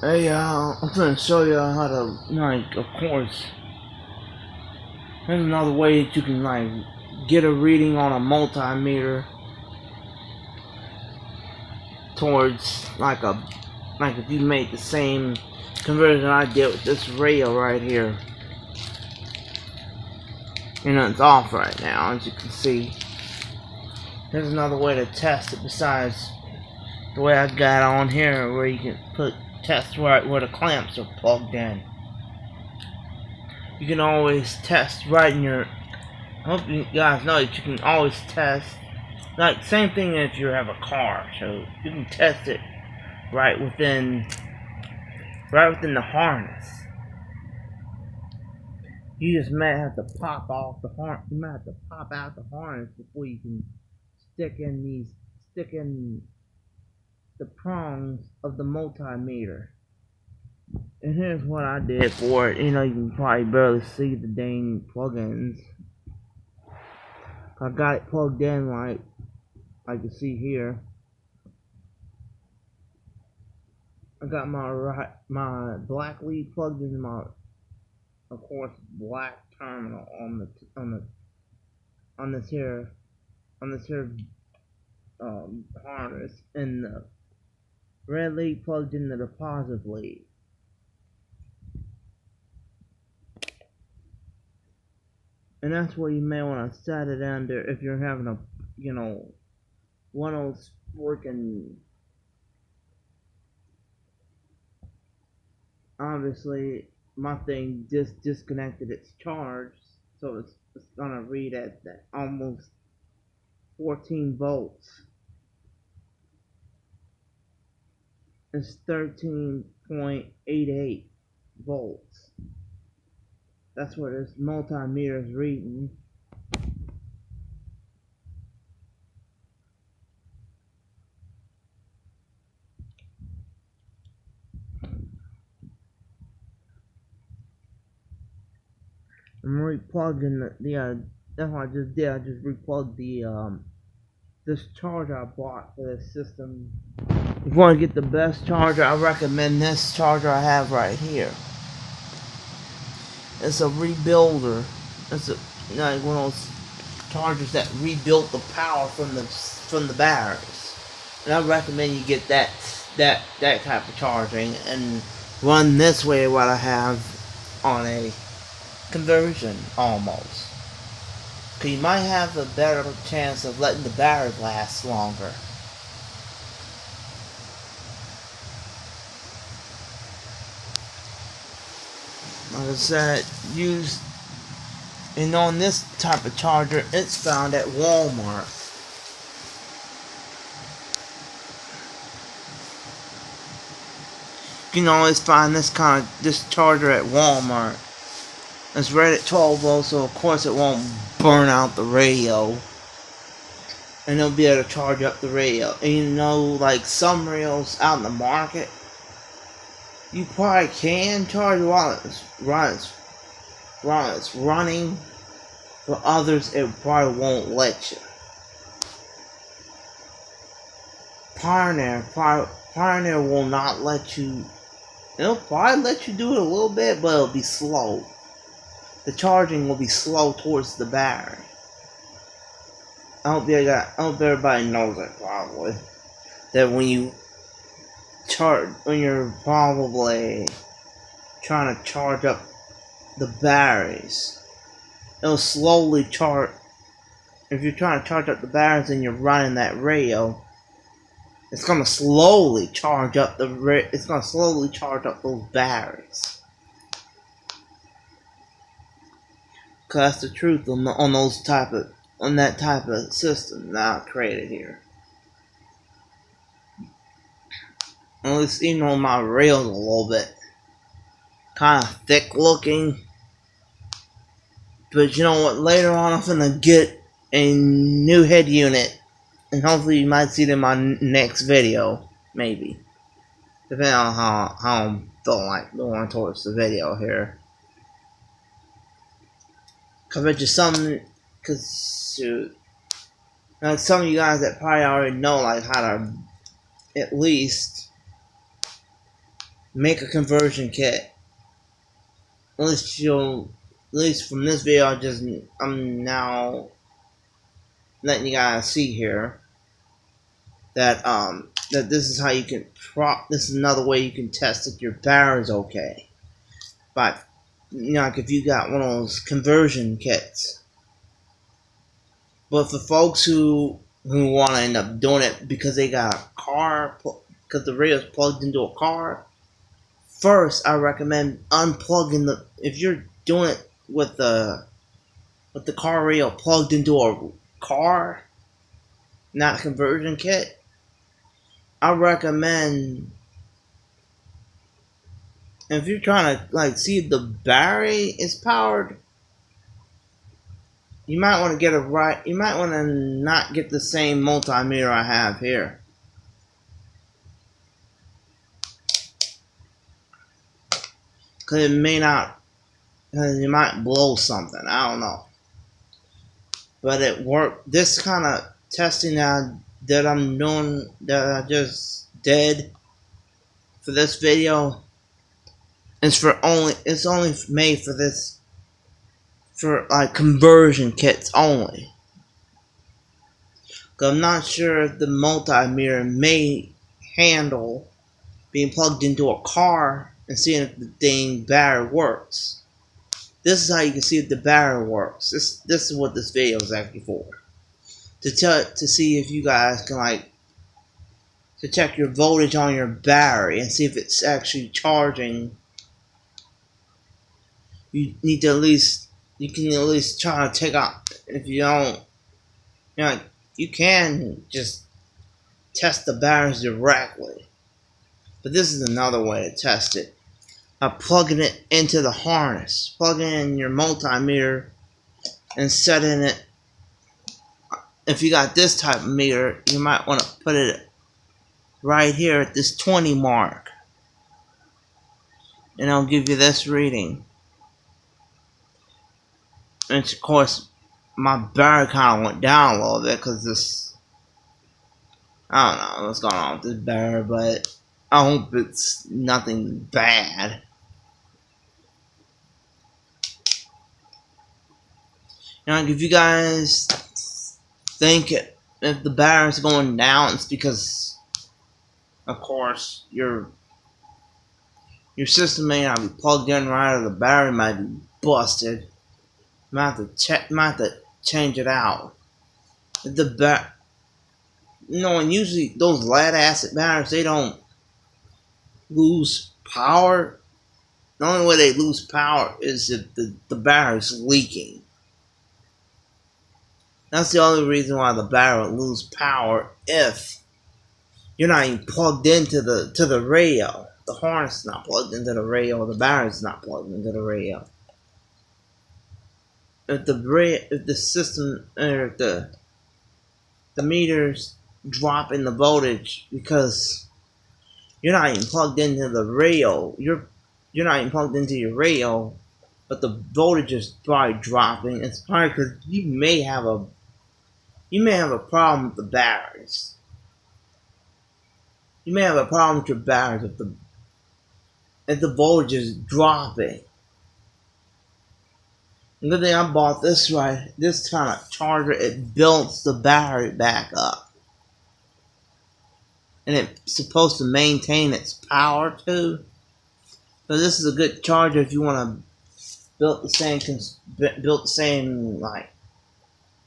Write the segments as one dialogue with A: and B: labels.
A: Hey, I'm gonna show you how to, like, of course, there's another way that you can, like, get a reading on a multimeter towards, like if you made the same conversion I did with this rail right here. You know, it's off right now, as you can see. There's another way to test it besides the way I got on here, where you can test right where the clamps are plugged in. You can always test right in your. I hope you guys know that you can always test, like, same thing if you have a car, so you can test it right within the harness. You just might have to pop off the harness. You might have to pop out the harness before you can stick in the prongs of the multimeter. And here's what I did for it. You know, you can probably barely see the dang plugins. I got it plugged in like you see here. I got my black lead plugged into my, of course, black terminal on this here harness, and the red lead plugged into the positive lead. And that's where you may want to set it under if you're having a, you know, one of those working. Obviously, my thing just disconnected its charge, so it's gonna read at almost 14 volts. It's 13.88 volts. That's what this multimeter is reading. I'm replugging that's what I just did. I just replugged this charger I bought for this system. If you want to get the best charger, I recommend this charger I have right here. It's a rebuilder. It's like one of those chargers that rebuilt the power from the batteries. And I recommend you get that type of charging and run this way what I have on a conversion almost. Cause you might have a better chance of letting the battery last longer. Like I said, and on this type of charger, it's found at Walmart. You can always find this charger at Walmart. It's rated 12 volts, so of course it won't burn out the radio. And it'll be able to charge up the radio. And you know, like some rails out in the market, you probably can charge while it's running, but others it probably won't let you. Pioneer will not let you. It'll probably let you do it a little bit, but it'll be slow. The charging will be slow towards the battery. I hope everybody knows that probably. That when you're probably trying to charge up the batteries, it'll slowly charge. If you're trying to charge up the batteries and you're running that radio, it's gonna slowly charge up those batteries. Cause that's the truth on that type of system that I created here. At least even on my rails a little bit kind of thick looking. But you know what? Later on, I'm gonna get a new head unit, and hopefully you might see it in my next video, maybe, depending on how I'm feeling like going towards the video here. Cause like some of you guys that probably already know like how to at least make a conversion kit. At least from this video, I'm now letting you guys see here that that this is how you can this is another way you can test if your battery's okay. But like if you got one of those conversion kits. But for folks who want to end up doing it because they got a car, because the radio's plugged into a car, first I recommend unplugging if you're doing it with the car radio plugged into a car, not a conversion kit, I recommend, if you're trying to see if the battery is powered, you might want to get it right. You might want to not get the same multimeter I have here. Because it may not, you might blow something. I don't know. But it worked. This kind of testing that I'm doing, that I just did for this video, it's only made for this, for conversion kits only. Cause I'm not sure if the multimeter may handle being plugged into a car and seeing if the dang battery works. This is how you can see if the battery works. This is what this video is actually for. To see if you guys can to check your voltage on your battery and see if it's actually charging. You need to you can at least try to take out, if you don't, you can just test the batteries directly. But this is another way to test it. Plugging it into the harness. Plugging in your multimeter and setting it. If you got this type of meter, you might want to put it right here at this 20 mark. And I'll give you this reading. And of course, my battery kind of went down a little bit because this, I don't know what's going on with this battery, but I hope it's nothing bad. If you guys think if the battery's going down, it's because, of course, your system may not be plugged in right, or the battery might be busted. Might have to change it out. And usually those lead acid batteries, they don't lose power. The only way they lose power is if the battery's leaking. That's the only reason why the battery would lose power, if you're not even plugged into the radio. The harness is not plugged into the radio, the battery's not plugged into the radio. If the system, or if the meters drop in the voltage because you're not even plugged into the radio, you're not even plugged into your radio, but the voltage is probably dropping. It's probably because you may have a problem with the batteries. You may have a problem with your batteries if the voltage is dropping. The good thing I bought this kind of charger, it builds the battery back up. And it's supposed to maintain its power too. So this is a good charger if you want to build the same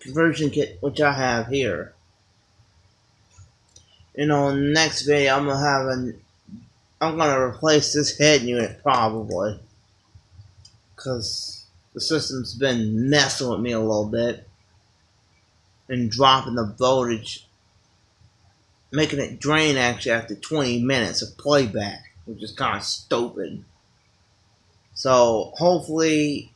A: conversion kit, which I have here. Next video I'm gonna replace this head unit probably, because the system's been messing with me a little bit and dropping the voltage, making it drain actually after 20 minutes of playback, which is kind of stupid. So hopefully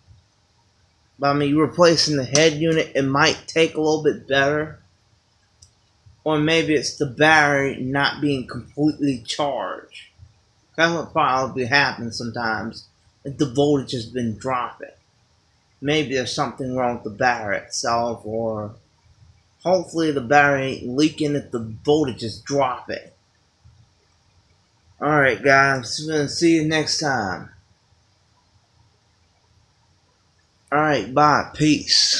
A: by me replacing the head unit, it might take a little bit better. Or maybe it's the battery not being completely charged. That's what probably happens sometimes if the voltage has been dropping. Maybe there's something wrong with the battery itself, or hopefully the battery ain't leaking if the voltage is dropping. Alright, guys. We'll see you next time. Alright, bye. Peace.